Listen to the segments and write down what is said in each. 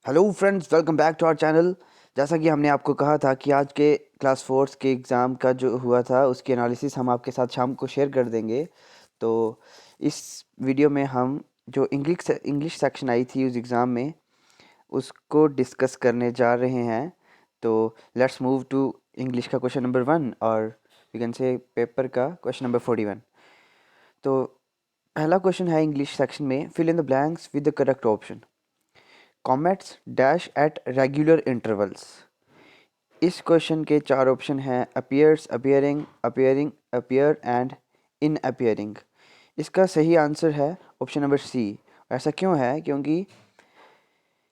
Hello friends, welcome back to our channel. जैसा कि हमने आपको कहा था कि आज के क्लास फोर्थ के एग्ज़ाम का जो हुआ था उसकी एनालिसिस हम आपके साथ शाम को शेयर कर देंगे। तो इस वीडियो में हम जो इंग्लिश सेक्शन आई थी उस एग्ज़ाम में उसको डिस्कस करने जा रहे हैं। तो लेट्स मूव टू इंग्लिश का क्वेश्चन नंबर 1 और वी कैन से पेपर का क्वेश्चन नंबर 41। तो पहला क्वेश्चन है इंग्लिश सेक्शन में, fill in the blanks with the correct option. Comets dash at regular intervals. इस क्वेश्चन के चार ऑप्शन हैं: appears, appearing, appearing, appear and in appearing. इसका सही आंसर है ऑप्शन नंबर सी। ऐसा क्यों है? क्योंकि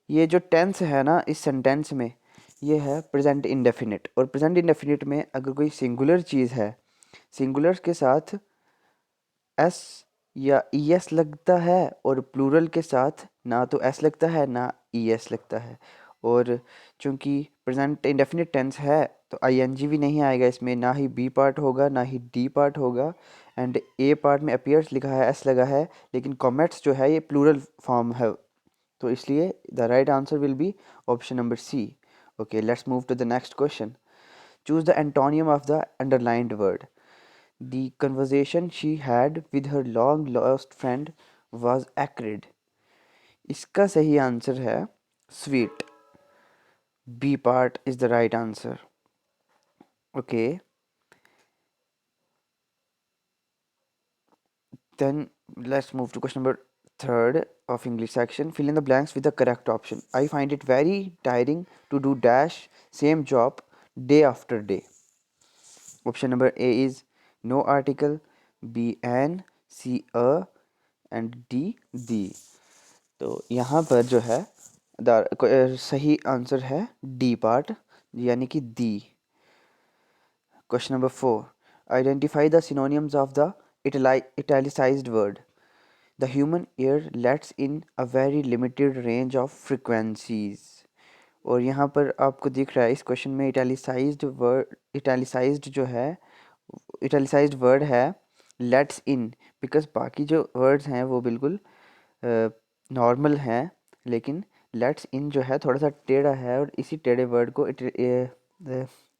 ये जो टेंस है ना इस सेंटेंस में, ये है प्रेजेंट इंडेफिनिट, और प्रेजेंट इंडेफिनिट में अगर कोई सिंगुलर चीज़ है, सिंगुलर के साथ एस या ई एस लगता है, और प्लूरल के साथ ना तो एस लगता है ना ई एस लगता है। और चूंकि प्रेजेंट इंडेफिनिट टेंस है तो आई एन जी भी नहीं आएगा इसमें, ना ही बी पार्ट होगा ना ही डी पार्ट होगा। एंड ए पार्ट में अपीयर्स लिखा है, एस लगा है, लेकिन कॉमेट्स जो है ये प्लूरल फॉर्म है। तो इसलिए the right answer will be option number C. Okay, let's move to the next question. Choose the antonym of the underlined word. The conversation she had with her long lost friend was acrid. इसका सही answer है sweet. B part is the right answer. Okay, then let's move to question number third of English section. Fill in the blanks with the correct option. I find it very tiring to do dash same job day after day. Option number A is no article, B an, C a and D the. तो यहाँ पर जो है सही answer है D part, यानी कि D. Question number 4, identify the synonyms of the italicised word. The human ear lets in a very limited range of frequencies. और यहाँ पर आपको दिख रहा है इस क्वेश्चन में इटैलिसाइज्ड जो है, इटैलिसाइज्ड वर्ड है लेट्स इन, बिकॉज बाकी जो वर्ड्स हैं वो बिल्कुल नॉर्मल हैं, लेकिन लेट्स इन जो है थोड़ा सा टेढ़ा है, और इसी टेढ़े वर्ड को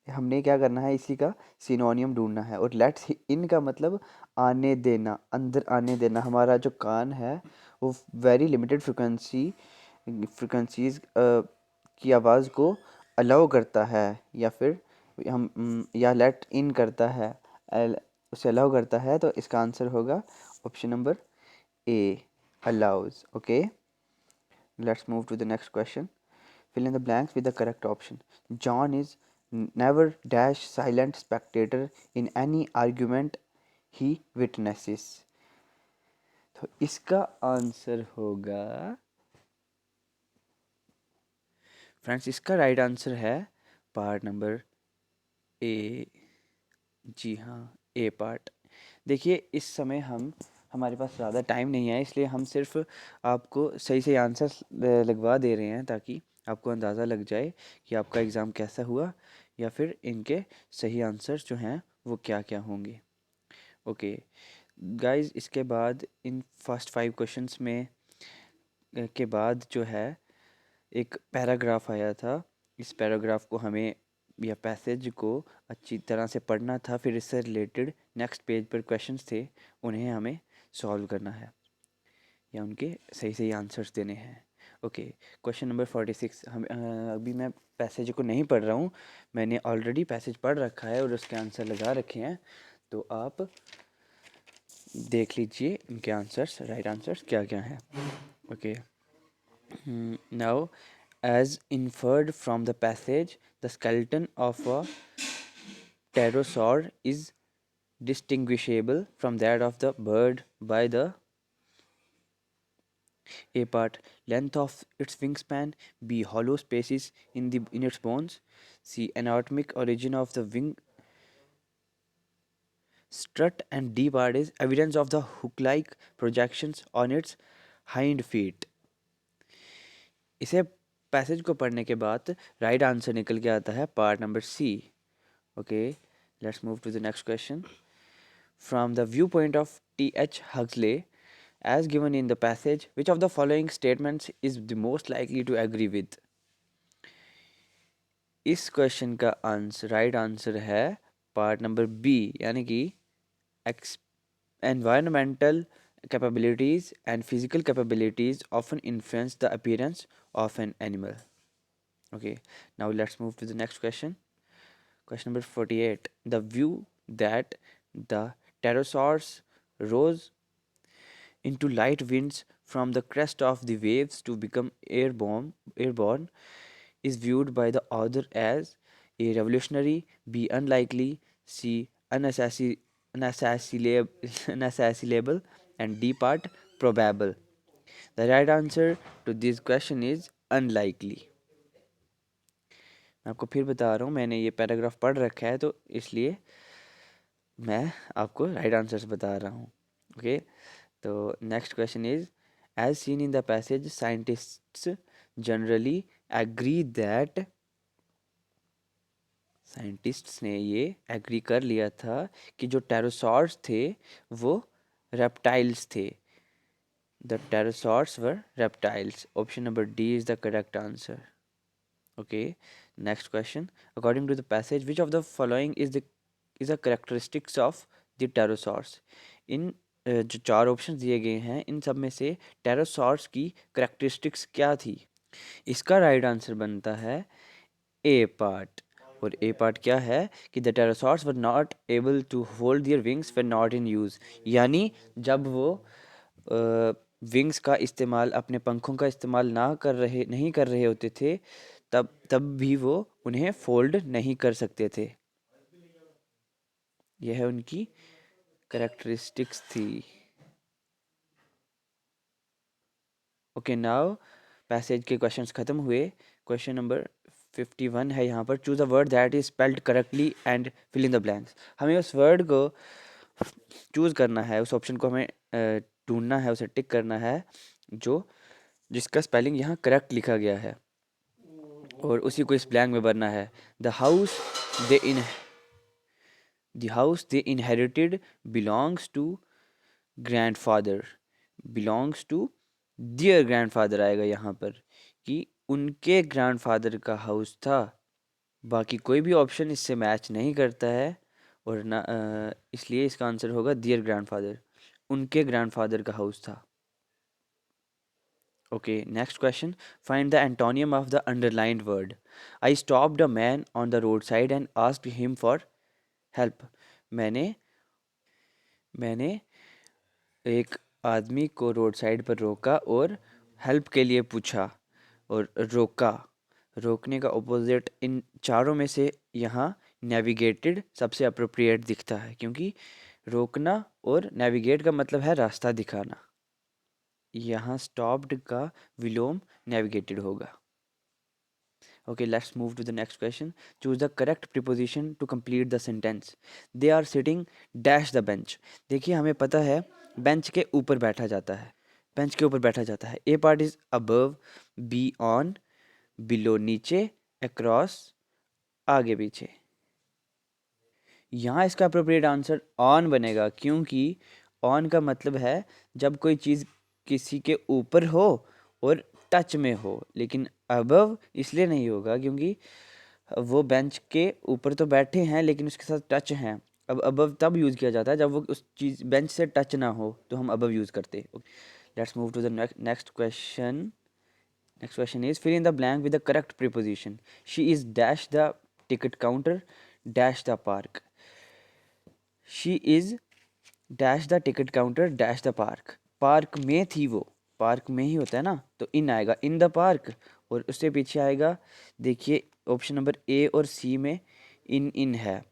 हमने क्या करना है, इसी का सिनोनियम ढूंढना है। और लेट्स इन का मतलब आने देना, अंदर आने देना। हमारा जो कान है वो वेरी लिमिटेड फ्रिक्वेंसीज की आवाज़ को अलाउ करता है, या फिर या लेट इन करता है, उसे अलाउ करता है। तो इसका आंसर होगा option number A, allows. Okay, let's move to the next question. Fill in the blanks with the correct option. John is never dash silent spectator in any argument he witnesses. तो इसका answer होगा friends, इसका right answer है part number A. जी हाँ, ए part. देखिए, इस समय हमारे पास ज़्यादा टाइम नहीं है, इसलिए हम सिर्फ आपको सही सही आंसर्स लगवा दे रहे हैं, ताकि आपको अंदाज़ा लग जाए कि आपका एग्ज़ाम कैसा हुआ, या फिर इनके सही आंसर्स जो हैं वो क्या क्या होंगे। ओके गाइस, इसके बाद इन फर्स्ट 5 क्वेश्चंस में के बाद जो है एक पैराग्राफ आया था। इस पैराग्राफ को हमें, या पैसेज को अच्छी तरह से पढ़ना था, फिर इससे रिलेटेड नेक्स्ट पेज पर क्वेश्चंस थे, उन्हें हमें सॉल्व करना है या उनके सही सही आंसर्स देने हैं। Okay, question number 46। अभी मैं पैसेज को नहीं पढ़ रहा हूँ, मैंने ऑलरेडी पैसेज पढ़ रखा है और उसके आंसर लगा रखे हैं, तो आप देख लीजिए इनके आंसर्स, राइट आंसर्स क्या क्या हैं। Okay, now, as inferred from the passage, the skeleton of a pterosaur is distinguishable from that of the bird by the A part, length of its wingspan, B, hollow spaces in its bones, C, anatomic origin of the wing strut, and D part is evidence of the hook-like projections on its hind feet. इसे passage को पढ़ने के बाद right answer निकल के आता है part number C. Okay, let's move to the next question. From the view point of T H Huxley, as given in the passage, which of the following statements is the most likely to agree with? इस question का answer right answer है part number B, यानी कि environmental capabilities and physical capabilities often influence the appearance of an animal. Okay, now let's move to the next question. Question number 48. The view that the pterosaurs rose into light winds from the crest of the waves to become airborne is viewed by the author as A. Revolutionary, B. Unlikely, C. Unassassinable, and D. Part probable. The right answer to this question is unlikely. मैं आपको फिर बता रहा हूँ, मैंने ये paragraph पढ़ रखा है तो इसलिए मैं आपको राइट आंसर्स बता रहा हूँ. ओके, तो next question is as seen in the passage scientists generally agree that scientists ने ये एग्री कर लिया था कि जो टेरोसॉर्स थे वो रेप्टाइल्स थे. The pterosaurs were reptiles. Option number D is the correct answer. Okay, next question. According to the passage which of the following is the characteristics of the pterosaurs. इन जो चार ऑप्शन दिए गए हैं इन सब में से टेरोसॉर्स की करेक्टरिस्टिक्स क्या थी? इसका राइट आंसर बनता है ए पार्ट. और ए पार्ट क्या है कि the pterosaurs were not able to hold their wings were not in use. यानी जब वो विंग्स का इस्तेमाल, अपने पंखों का इस्तेमाल नहीं कर रहे होते थे, तब भी वो उन्हें फोल्ड नहीं कर सकते थे. यह उनकी करेक्टरिस्टिक्स थी. ओके, नाउ पैसेज के क्वेश्चंस खत्म हुए. क्वेश्चन नंबर 51 है यहाँ पर. Choose a word that is spelled correctly and fill in the blanks. हमें उस वर्ड को चूज करना है, उस ऑप्शन को हमें ढूंढना है, उसे टिक करना है जिसका स्पेलिंग यहाँ करेक्ट लिखा गया है और उसी को इस ब्लैंक में भरना है. The house they inherited belongs to grandfather. Belongs to dear grandfather आएगा यहाँ पर कि उनके ग्रैंडफादर का हाउस था. बाकी कोई भी ऑप्शन इससे मैच नहीं करता है और ना इसलिए इसका आंसर होगा डियर ग्रैंडफादर. उनके ग्रैंडफादर का हाउस था. Okay, next question. Find the antonym of the underlined word. I stopped a man on the road side and asked him for help. मैंने एक आदमी को रोड साइड पर रोका और हेल्प के लिए पूछा. और रोकने का ऑपोजिट इन चारों में से यहाँ नेविगेटेड सबसे अप्रोप्रिएट दिखता है, क्योंकि रोकना और नेविगेट का मतलब है रास्ता दिखाना. यहाँ स्टॉप्ड का विलोम नेविगेटेड होगा. Okay, let's move to the next question. Choose the correct preposition to complete the sentence. They are sitting dash the bench. देखिए, हमें पता है बेंच के ऊपर बैठा जाता है. A part is above, B on, below नीचे, अक्रॉस आगे पीछे. यहाँ इसका अप्रोप्रिएट आंसर ऑन बनेगा, क्योंकि ऑन का मतलब है जब कोई चीज़ किसी के ऊपर हो और टच में हो. लेकिन अबव इसलिए नहीं होगा क्योंकि वो बेंच के ऊपर तो बैठे हैं लेकिन उसके साथ टच हैं. अब अबव तब यूज़ किया जाता है जब वो उस चीज़ बेंच से टच ना हो, तो हम अबव यूज़ करते. Let's move to the next question. Next question is fill in the blank with the correct preposition. She is dash the ticket counter dash the park. She is dash the ticket counter dash the park. Park में थी वो. Park में ही होता है ना, तो इन आएगा in the park. और उससे पीछे आएगा, देखिए ऑप्शन नंबर ए और सी में इन है.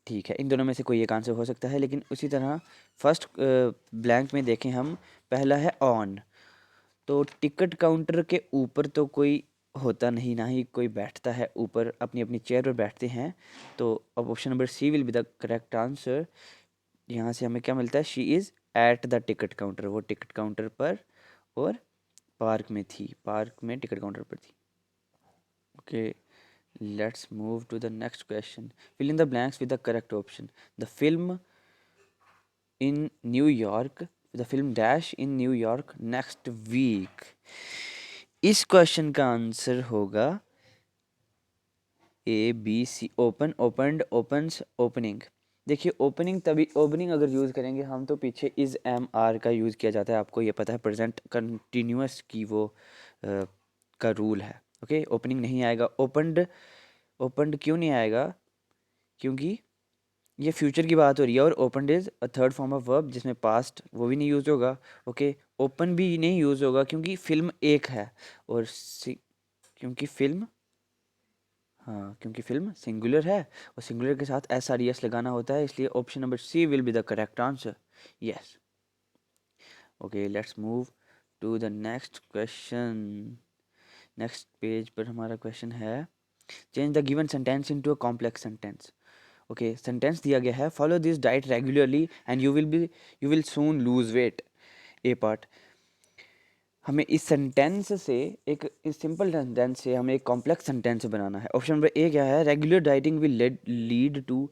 ठीक है, इन दोनों में से कोई एक आंसर हो सकता है. लेकिन उसी तरह फर्स्ट ब्लैंक में देखें हम, पहला है ऑन. तो टिकट काउंटर के ऊपर तो कोई होता नहीं, ना ही कोई बैठता है ऊपर, अपनी अपनी चेयर पर बैठते हैं. तो अब option number C will be the correct answer. यहाँ से हमें क्या मिलता है? She is at the ticket counter. वो टिकट काउंटर पर और पार्क में थी, पार्क में टिकट काउंटर पर थी. Okay, let's move to the next question. Fill in the blanks with the correct option. The film in New York the film dash in New York next week. इस question का answer होगा A B C. Open, opened, opens, opening. देखिए opening तभी, opening अगर use करेंगे हम तो पीछे इज़ एम आर का यूज़ किया जाता है, आपको ये पता है, प्रेजेंट कंटिन्यूअस की वो का रूल है। ओके, ओपनिंग नहीं आएगा। ओपनड, ओपनड क्यों नहीं आएगा? क्योंकि ये फ्यूचर की बात हो रही है और opened is a third form of verb जिसमें पास्ट वो भी नहीं यूज़ होगा। ओके, ओपन भी नहीं यूज़ होगा क्योंकि फिल्म एक है और क्योंकि फिल्म, हाँ क्योंकि फिल्म सिंगुलर है और सिंगुलर के साथ एस आर ई एस लगाना होता है, इसलिए option number C will be the correct answer. Yes. Okay, let's move to the next question. Next page पर हमारा क्वेश्चन है, change the given sentence into a complex sentence. Okay, sentence दिया गया है, follow this diet regularly and you will soon lose weight. A part, हमें इस sentence से इस सिंपल सेंटेंस से हमें एक कॉम्प्लेक्स सेंटेंस बनाना है। ऑप्शन नंबर ए क्या है? Regular dieting will lead to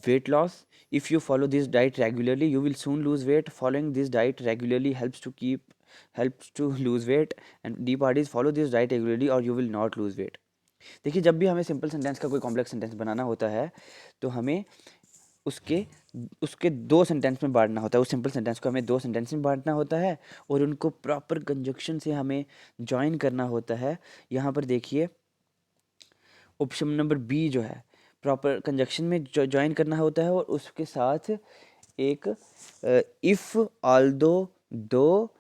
weight loss. If you follow this diet regularly you will soon lose weight. Following this diet regularly helps to lose weight. And D part is follow this diet regularly और you will not lose weight. देखिए जब भी हमें simple sentence का कोई complex sentence बनाना होता है तो हमें उसके उसके दो सेंटेंस में बांटना होता है। उस सिंपल सेंटेंस को हमें दो सेंटेंस में बांटना होता है और उनको प्रॉपर कंजक्शन से हमें जॉइन करना होता है। यहाँ पर देखिए ऑप्शन नंबर बी जो है, प्रॉपर कंजक्शन में जॉइन करना होता है और उसके साथ एक इफ़, ऑल्दो, दो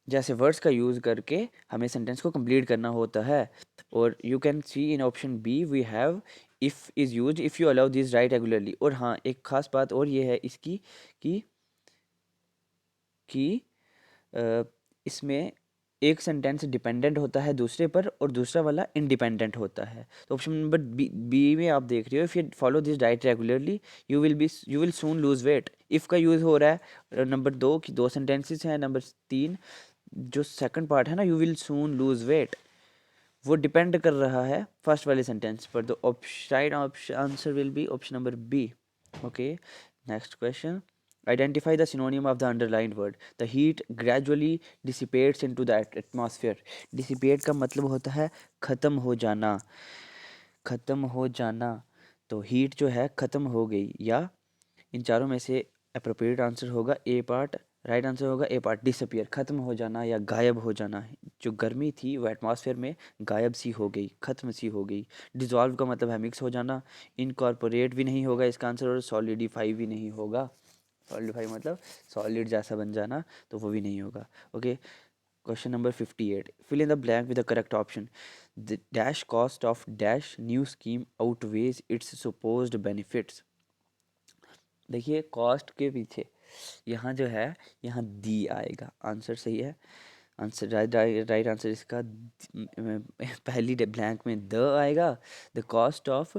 जैसे वर्ड्स का यूज़ करके हमें सेंटेंस को कंप्लीट करना होता है। और you can see in option B we have if is use if you allow this right regularly. और हाँ, एक खास बात और ये है इसकी कि कि इसमें एक सेंटेंस डिपेंडेंट होता है दूसरे पर और दूसरा वाला इंडिपेंडेंट होता है। तो ऑप्शन नंबर बी में आप देख रहे हो, if you follow this diet regularly you will soon lose wait. If का यूज़ हो रहा है नंबर दो की दो सेंटेंसेस हैं। नंबर तीन जो सेकंड पार्ट है ना, you will soon lose weight, वो डिपेंड कर रहा है फर्स्ट वाले सेंटेंस पर। तो right answer will be option number B. Okay, next question, identify the synonym of the underlined word. The heat gradually dissipates into the atmosphere. dissipate का मतलब होता है ख़त्म हो जाना, ख़त्म हो जाना। तो हीट जो है ख़त्म हो गई, या इन चारों में से अप्रोप्रिएट आंसर होगा ए पार्ट। राइट आंसर होगा ए पार्ट, डिसअपियर, ख़त्म हो जाना या गायब हो जाना। जो गर्मी थी वो एटमॉस्फेयर में गायब सी हो गई, ख़त्म सी हो गई। डिज़ोल्व का मतलब है मिक्स हो जाना। इनकॉर्पोरेट भी नहीं होगा इसका आंसर और सॉलिडिफाई भी नहीं होगा। सॉलिडिफाई मतलब सॉलिड जैसा बन जाना, तो वो भी नहीं होगा। ओके, question number 58, fill in the blank with the correct option. The dash cost of dash new scheme outweighs its supposed benefits. देखिए कॉस्ट के पीछे यहाँ जो है, यहाँ दी आएगा, आंसर सही है। आंसर राइट आंसर इसका पहली ब्लैंक में द आएगा। The cost of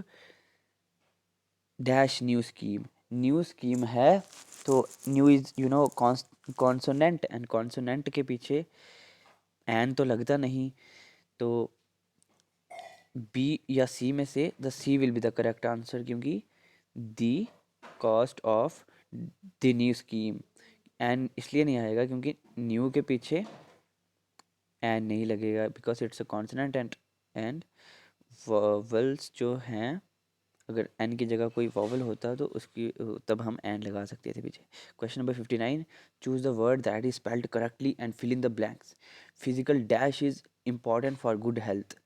dash new scheme है, तो new is you know consonant and consonant के पीछे एन तो लगता नहीं, तो बी या सी में से the C will be the correct answer, क्योंकि the cost of the new scheme. एन इसलिए नहीं आएगा क्योंकि न्यू के पीछे एन नहीं लगेगा because it's a consonant and vowels जो हैं, अगर एन की जगह कोई वॉवल होता तो उसकी तब हम एन लगा सकते थे पीछे। Question number 59, choose the word that is spelled correctly and fill in the blanks. Physical dash is important for good health.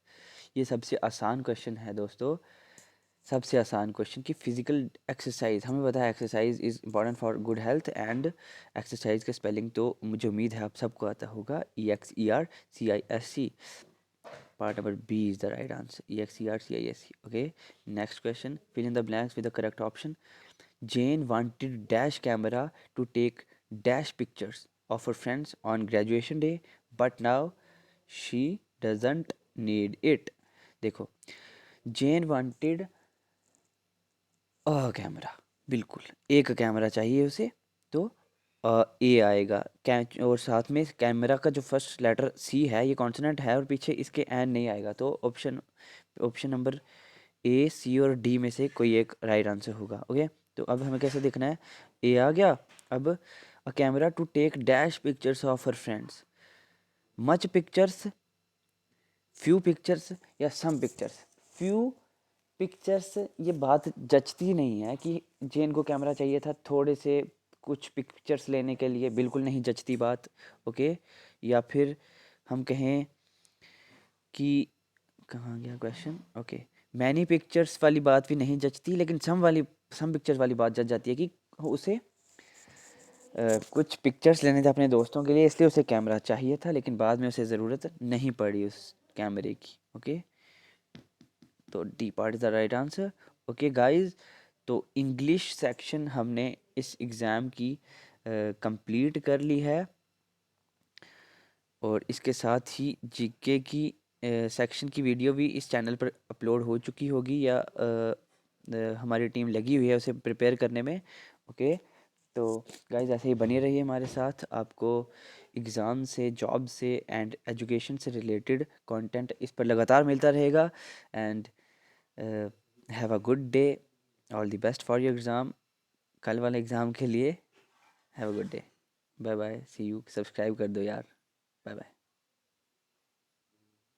ये सबसे आसान क्वेश्चन है दोस्तों, सबसे आसान क्वेश्चन कि फिजिकल एक्सरसाइज, हमें पता है exercise is important for good health and exercise का स्पेलिंग तो मुझे उम्मीद है आप सबको आता होगा, EXERCISC। Part number B is the right answer. EXERCISC. Okay. Next question. Fill in the blanks with the correct option. Jane wanted dash camera to take dash pictures of her friends on graduation day, but now she doesn't need it. देखो, Jane wanted a camera, बिल्कुल एक camera चाहिए उसे, तो ए आएगा। और साथ में कैमरा का जो फर्स्ट लेटर सी है ये कॉन्सोनेंट है और पीछे इसके एन नहीं आएगा, तो ऑप्शन ऑप्शन नंबर ए, सी और डी में से कोई एक राइट आंसर होगा। ओके, तो अब हमें कैसे देखना है, ए आ गया अब a camera to take dash pictures of her friends, much pictures, few pictures या सम पिक्चर्स। फ्यू पिक्चर्स, ये बात जचती नहीं है कि जेन को कैमरा चाहिए था थोड़े से कुछ पिक्चर्स लेने के लिए, बिल्कुल नहीं जचती बात। ओके, या फिर हम कहें कि कहाँ गया क्वेश्चन, ओके, मैनी पिक्चर्स वाली बात भी नहीं जचती, लेकिन सम पिक्चर्स वाली बात जच जाती है कि उसे कुछ पिक्चर्स लेने थे अपने दोस्तों के लिए, इसलिए उसे कैमरा चाहिए था, लेकिन बाद में उसे ज़रूरत नहीं पड़ी उस कैमरे की। ओके, तो D part is the right answer. Okay guys, तो इंग्लिश सेक्शन हमने इस एग्ज़ाम की कंप्लीट कर ली है, और इसके साथ ही जीके की सेक्शन की वीडियो भी इस चैनल पर अपलोड हो चुकी होगी, या हमारी टीम लगी हुई है उसे प्रिपेयर करने में। ओके, तो गाइज ऐसे ही बने रहिए हमारे साथ, आपको एग्ज़ाम से, जॉब से एंड एजुकेशन से रिलेटेड कंटेंट इस पर लगातार मिलता रहेगा। And have a good day, all the best for your exam, कल वाले एग्ज़ाम के लिए। Have a good day, bye bye, see you. Subscribe कर दो यार, बाय बाय।